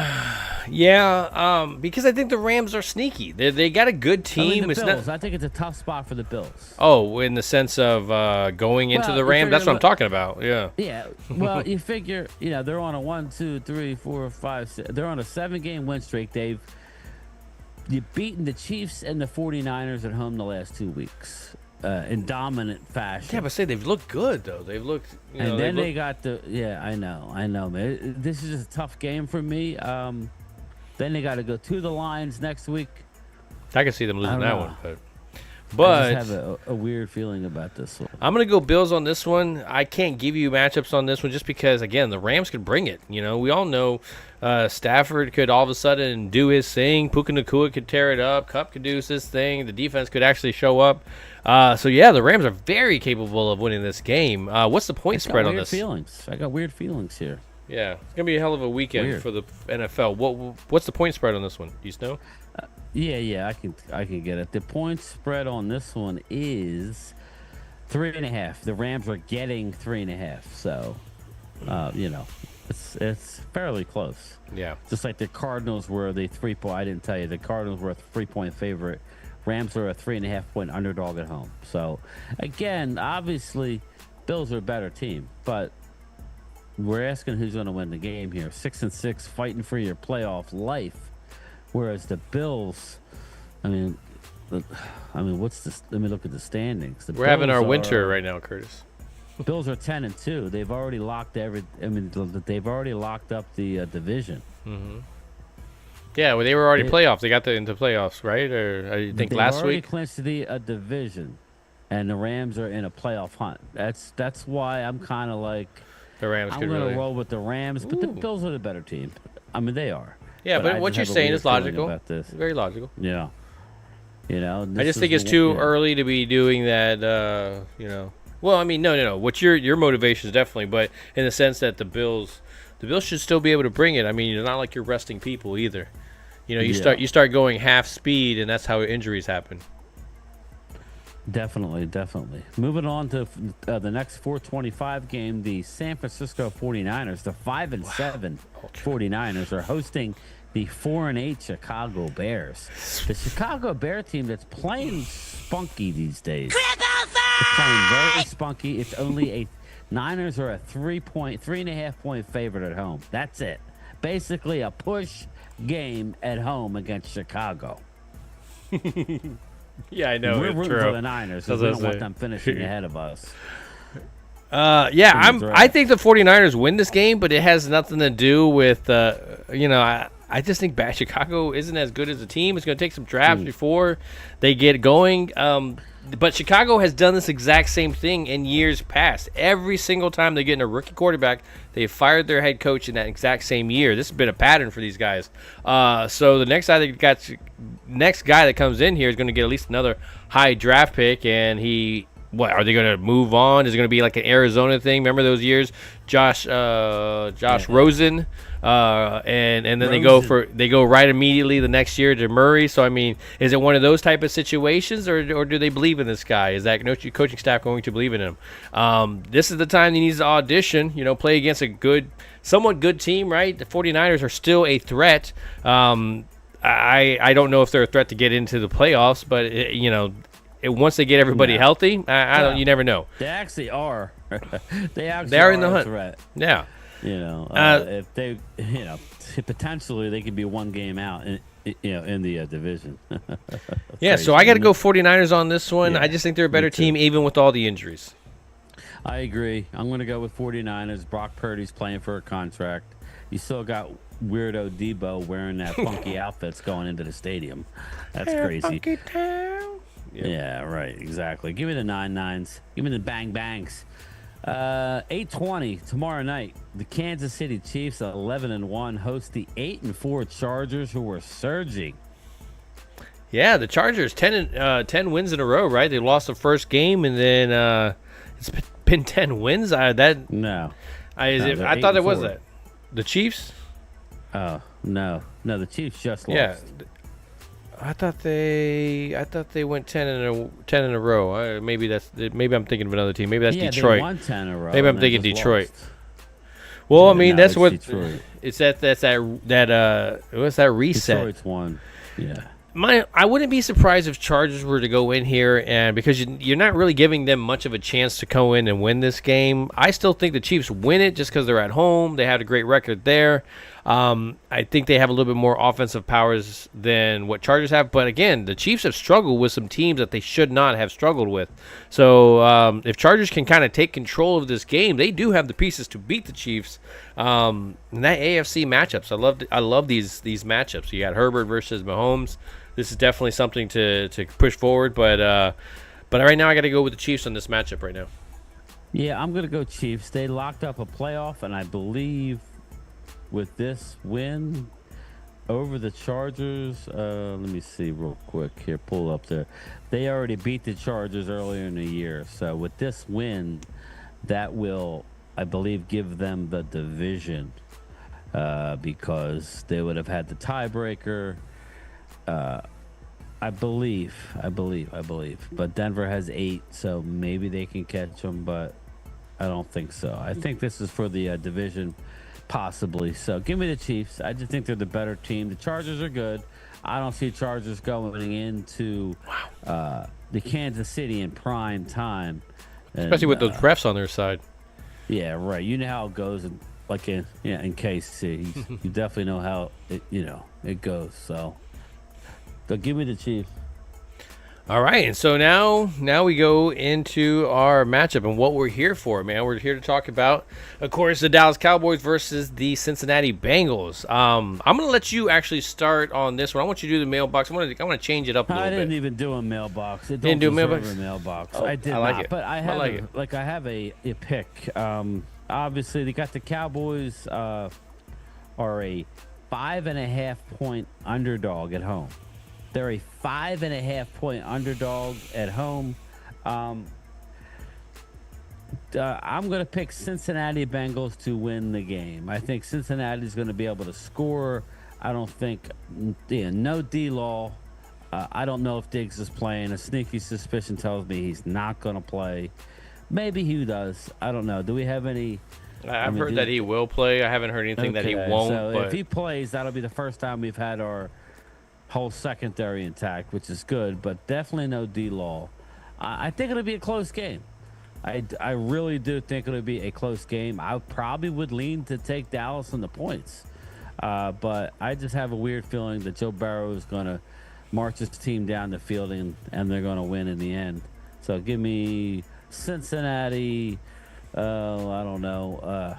Yeah, because I think the Rams are sneaky. They got a good team. The Bills. I think it's a tough spot for the Bills. Oh, in the sense of going into the Rams. That's what I'm talking about. Yeah. Yeah. Well, you figure, they're on a 1, 2, 3, 4, 5, 6. They're on a 7-game win streak. You've beaten the Chiefs and the 49ers at home the last 2 weeks. In dominant fashion. Yeah, but they've looked good though. They've looked, and then they got the. Yeah, I know, man. This is a tough game for me. Then they got to go to the Lions next week. I can see them losing that one, but I just have a weird feeling about this one. I'm gonna go Bills on this one. I can't give you matchups on this one just because, again, the Rams could bring it. We all know Stafford could all of a sudden do his thing. Puka Nacua could tear it up. Kupp could do his thing. The defense could actually show up. So yeah, the Rams are very capable of winning this game. What's the point spread on this? I got weird feelings here. Yeah, it's gonna be a hell of a weekend for the NFL. What's the point spread on this one? Do you know? Yeah, I can get it. The point spread on this one is 3.5. The Rams are getting 3.5. So, it's fairly close. Yeah. Just like the Cardinals were the 3-point. I didn't tell you the Cardinals were a 3-point favorite. Rams are a 3.5-point underdog at home. So, again, obviously, Bills are a better team, but we're asking who's going to win the game here. 6-6, fighting for your playoff life. Whereas the Bills, I mean, what's this? Let me look at the standings. We're having our winter right now, Curtis. Bills are 10-2. They've already locked they've already locked up the division. Mm-hmm. Yeah, well, they were already playoffs. They got into playoffs, right? Or I think last week. They already clinched the division, and the Rams are in a playoff hunt. That's why I'm kind of like the Rams. I'm going to roll with the Rams, but the Bills are the better team. I mean, they are. Yeah, but what you're saying is logical. About this. Very logical. Yeah. You know, I just think it's too early to be doing that. You know. Well, I mean, no. What your motivation is definitely, but in the sense that the Bills should still be able to bring it. I mean, it's not like you're resting people either. You know, you start going half speed, and that's how injuries happen. Definitely. Moving on to the next 425 game, the San Francisco 49ers, the 5-7 49ers are hosting the 4-8 Chicago Bears. The Chicago Bear team that's playing spunky these days. It's playing very spunky. It's only a Niners are a 3.5 point favorite at home. That's it. Basically a push game at home against Chicago. Yeah, I know. We're rooting for the Niners because we don't want them finishing ahead of us. I think the 49ers win this game, but it has nothing to do with, I just think Chicago isn't as good as a team. It's going to take some drafts before they get going. But Chicago has done this exact same thing in years past. Every single time they get in a rookie quarterback, they fired their head coach in that exact same year. This has been a pattern for these guys. So the next guy that comes in here is going to get at least another high draft pick, and what are they going to move on? Is it going to be like an Arizona thing? Remember those years, Josh Rosen, and then they go right immediately the next year to Murray. So I mean, is it one of those type of situations, or do they believe in this guy? Is that coaching staff going to believe in him? This is the time he needs to audition. Play against a somewhat good team, right? The 49ers are still a threat. I don't know if they're a threat to get into the playoffs, but once they get everybody healthy, you never know. They actually are. They are in the hunt. Threat. Yeah. If they, potentially they could be one game out in the division. Yeah, so I got to go 49ers on this one. I just think they're a better team even with all the injuries. I agree. I'm going to go with 49ers. Brock Purdy's playing for a contract. You still got weirdo Debo wearing that funky outfits going into the stadium. That's crazy. Funky town. Yep. Yeah, right. Exactly. Give me the 9-9s. Give me the bang bangs. 8:20 tomorrow night. The Kansas City Chiefs, 11-1, host the 8-4 Chargers, who are surging. Yeah, the Chargers 10 wins in a row, right? They lost the first game, and then it's been 10 wins. I thought it was that. The Chiefs? Oh no, the Chiefs just lost. Yeah. I thought they went 10 in a row. Maybe I'm thinking of another team. Maybe that's Detroit. They won 10 in a row. Maybe I'm thinking Detroit. Lost. Well, I mean that's what Detroit. It's that what's that reset? Detroit's won. Yeah. I wouldn't be surprised if Chargers were to go in here, and because you're not really giving them much of a chance to go in and win this game. I still think the Chiefs win it just because they're at home. They had a great record there. I think they have a little bit more offensive powers than what Chargers have. But again, the Chiefs have struggled with some teams that they should not have struggled with. So if Chargers can kind of take control of this game, they do have the pieces to beat the Chiefs. And that AFC matchups, I love these matchups. You got Herbert versus Mahomes. This is definitely something to push forward. But right now I got to go with the Chiefs on this matchup right now. Yeah, I'm going to go Chiefs. They locked up a playoff, and I believe with this win over the Chargers, let me see real quick here, pull up there. They already beat the Chargers earlier in the year. So with this win, that will, I believe, give them the division because they would have had the tiebreaker. I believe. But Denver has 8, so maybe they can catch them, but I don't think so. I think this is for the division. Possibly. So give me the Chiefs. I just think they're the better team. The Chargers are good. I don't see Chargers going into the Kansas City in prime time. Especially with those refs on their side. Yeah, right. You know how it goes in KC. You definitely know how it goes. So So give me the Chiefs. All right, and so now we go into our matchup and what we're here for, man. We're here to talk about, of course, the Dallas Cowboys versus the Cincinnati Bengals. I'm gonna let you actually start on this one. I want you to do the mailbox. I want to change it up a little bit. I didn't even do a mailbox. It Didn't do a mailbox? a mailbox. Oh, I did I like not, it. but I have like it. I have a pick. Obviously, they got the Cowboys are a 5.5 point underdog at home. They're a 5.5 point underdog at home. I'm going to pick Cincinnati Bengals to win the game. I think Cincinnati's going to be able to score. I don't think, no D-Law. I don't know if Diggs is playing. A sneaky suspicion tells me he's not going to play. Maybe he does. I don't know. Do we have any? I've heard that he will play. I haven't heard anything that he won't. So but if he plays, that'll be the first time we've had our whole secondary intact, which is good, but definitely no D-Law. I think it'll be a close game. I really do think it'll be a close game. I probably would lean to take Dallas on the points, but I just have a weird feeling that Joe Burrow is going to march his team down the field and they're going to win in the end. So give me Cincinnati. I don't know.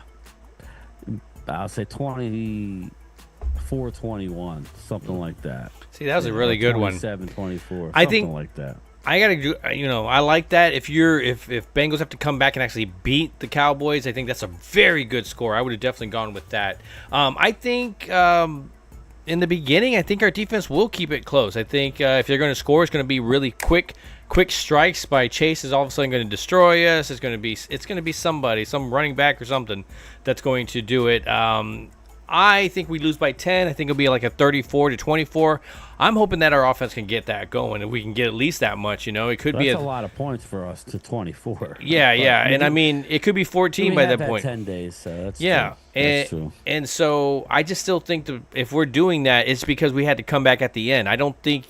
I'll say 24-21, something like that. See, that was a really good one. 27-24, I think something like that. I gotta do. I like that. If Bengals have to come back and actually beat the Cowboys, I think that's a very good score. I would have definitely gone with that. I think in the beginning, I think our defense will keep it close. I think if they're going to score, it's going to be really quick strikes by Chase is all of a sudden going to destroy us. It's going to be somebody, some running back or something that's going to do it. I think we lose by 10. I think it'll be like a 34-24. I'm hoping that our offense can get that going and we can get at least that much. It could be a lot of points for us to 24. Yeah, and I mean it could be 14 by that point. 10 days, so that's yeah, true. That's true. And so I just still think that if we're doing that, it's because we had to come back at the end. I don't think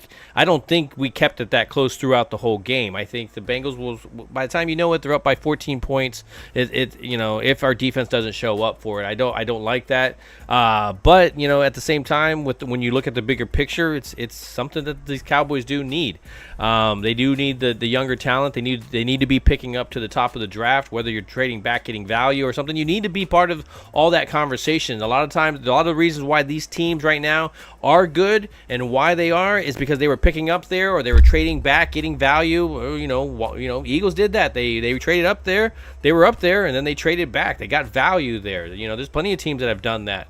we kept it that close throughout the whole game. I think the Bengals will, by the time they're up by 14 points. If our defense doesn't show up for it, I don't like that. But at the same time, when you look at the bigger picture, it's something that these Cowboys do need. They do need the younger talent. They need to be picking up to the top of the draft. Whether you're trading back, getting value or something, you need to be part of all that conversation. A lot of times, a lot of the reasons why these teams right now are good and why they are is because they were picking up there or they were trading back, getting value. Eagles did that. They traded up there. They were up there and then they traded back. They got value there. There's plenty of teams that have done that.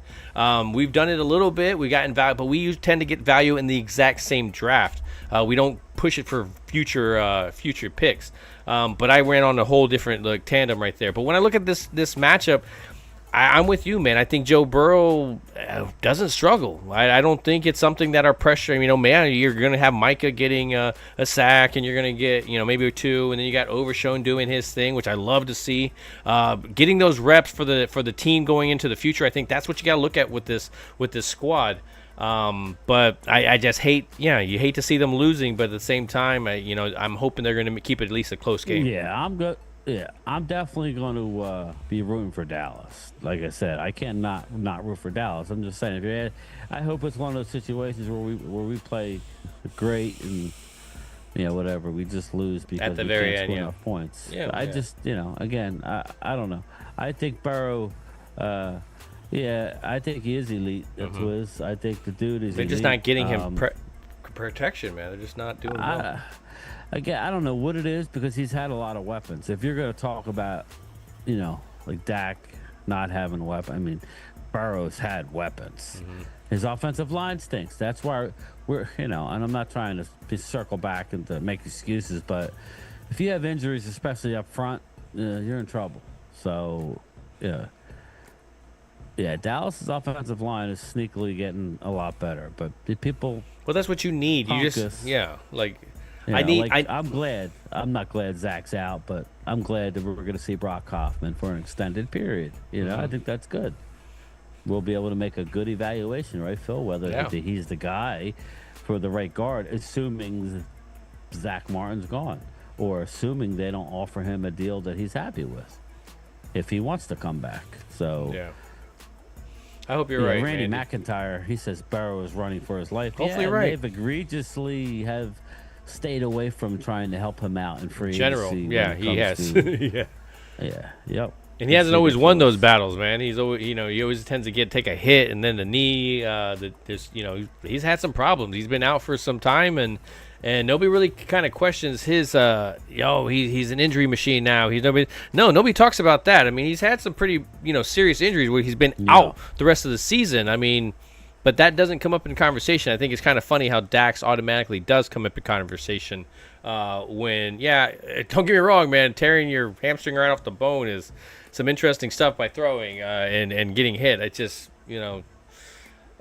We've done it a little bit. We've gotten value, but we tend to get value in the exact same draft. We don't push it for future picks. But I ran on a whole different tandem right there. But when I look at this matchup, I'm with you, man. I think Joe Burrow doesn't struggle. I don't think it's something that our pressure. You're going to have Micah getting a sack, and you're going to get maybe 2, and then you got Overshown doing his thing, which I love to see. Getting those reps for the team going into the future. I think that's what you got to look at with this squad. But I just hate. You hate to see them losing, but at the same time, I'm hoping they're going to keep it at least a close game. Yeah, I'm good. Yeah, I'm definitely going to be rooting for Dallas. Like I said, I can't not root for Dallas. I'm just saying, I hope it's one of those situations where we play great and whatever, we just lose because at the we very can't end, score enough points. Yeah, I just again, I don't know. I think Burrow. I think he is elite. That's what it is. I think the dude is. They're elite. just not getting him protection, man. They're just not doing well. Again, I don't know what it is because he's had a lot of weapons. If you're going to talk about, like Dak not having a weapon, I mean, Burrow's had weapons. Mm-hmm. His offensive line stinks. That's why we're, and I'm not trying to circle back and to make excuses, but if you have injuries, especially up front, you're in trouble. So, yeah, Dallas's offensive line is sneakily getting a lot better, but the people. Well, that's what you need. You just, I'm glad. I'm not glad Zach's out, but I'm glad that we're going to see Brock Hoffman for an extended period. I think that's good. We'll be able to make a good evaluation, right, Phil? Whether he's the guy for the right guard, assuming Zach Martin's gone, or assuming they don't offer him a deal that he's happy with, if he wants to come back. So. Yeah. I hope you're right, Randy Andy. McIntyre, he says Burrow is running for his life. Hopefully yeah, right. They've egregiously have stayed away from trying to help him out in free General, agency. yeah, he has. Yeah. Yeah, yep. And he hasn't always won those battles, man. He's always, he always tends to take a hit and then the knee. He's had some problems. He's been out for some time, and nobody really kind of questions his. He's an injury machine now. Nobody talks about that. I mean, he's had some pretty serious injuries where he's been out the rest of the season. I mean, but that doesn't come up in conversation. I think it's kind of funny how Dax automatically does come up in conversation. Don't get me wrong, man. Tearing your hamstring right off the bone is some interesting stuff by throwing and getting hit. It's just,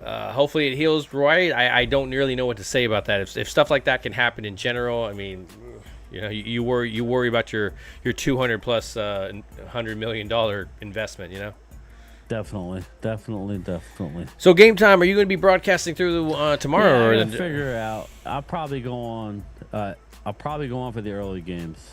hopefully it heals right. I don't really know what to say about that. If stuff like that can happen in general, I mean, you worry about your 200 plus $100 million investment. So Definitely. Gametime, are you going to be broadcasting through tomorrow? Yeah, I'm gonna figure out. I'll probably go on for the early games.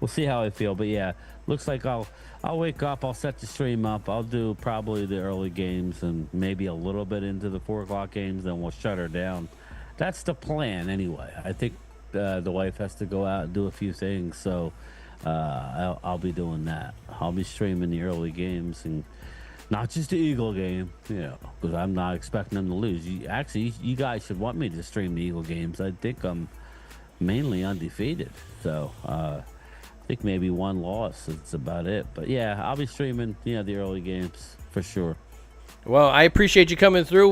We'll see how I feel, but yeah, looks like I'll wake up. I'll set the stream up. I'll do probably the early games and maybe a little bit into the 4 o'clock games. Then we'll shut her down. That's the plan, anyway. I think the wife has to go out and do a few things, so I'll be doing that. I'll be streaming the early games and not just the Eagle game, because I'm not expecting them to lose. You guys should want me to stream the Eagle games. I think I'm mainly undefeated, so I think maybe 1 loss. That's about it. But yeah, I'll be streaming, the early games for sure. Well, I appreciate you coming through.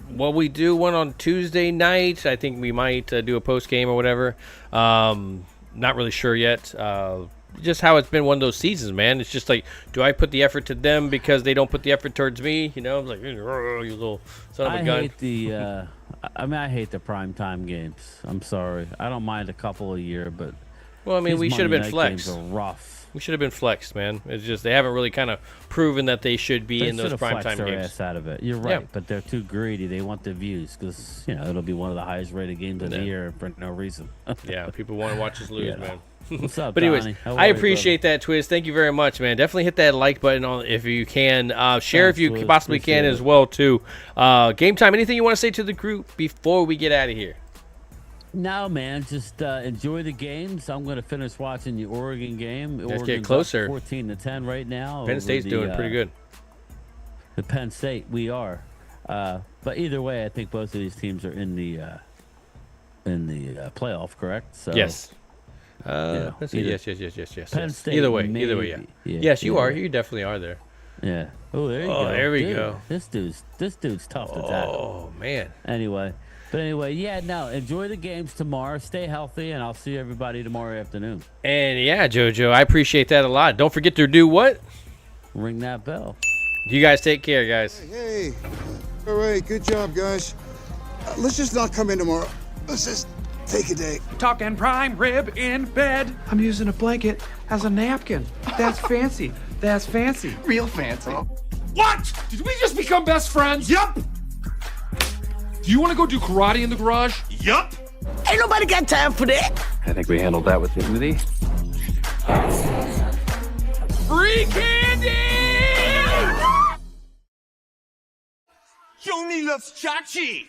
We do one on Tuesday night. I think we might do a post game or whatever. Not really sure yet. Just how it's been one of those seasons, man. It's just like, do I put the effort to them because they don't put the effort towards me? Like, you little son of a gun. I hate the primetime games. I'm sorry. I don't mind a couple a year, but well, I mean, we should have been flexed. Games are rough. We should have been flexed, man. It's just they haven't really kind of proven that they should be in those primetime their games. Ass out of it. You're right, but they're too greedy. They want the views because it'll be one of the highest rated games of the year for no reason. Yeah, people want to watch us lose, man. What's up, but anyways, Donnie? I appreciate that, Twiz. Thank you very much, man. Definitely hit that like button if you can. Share if you Twiz. possibly can as well, too. Gametime, anything you want to say to the group before we get out of here? No, man. Just enjoy the games. I'm going to finish watching the Oregon game. Let's get closer. 14-10 right now. Penn State's doing pretty good. The Penn State, we are. But either way, I think both of these teams are in the playoff, correct? So, yes. Yes. Penn State, either way, yeah. Yes, you are. You definitely are there. Yeah. Oh, there you go. There we go. This dude's tough to tackle. Oh, man. Anyway, enjoy the games tomorrow. Stay healthy, and I'll see everybody tomorrow afternoon. And yeah, JoJo, I appreciate that a lot. Don't forget to do what? Ring that bell. You guys take care, guys. Hey. All right, good job, guys. Let's just not come in tomorrow. Let's just take a day. Talking prime rib in bed. I'm using a blanket as a napkin. That's fancy. That's fancy. Real fancy. What? Did we just become best friends? Yup. Do you want to go do karate in the garage? Yup. Ain't nobody got time for that. I think we handled that with dignity. Free candy! Johnny loves Chachi.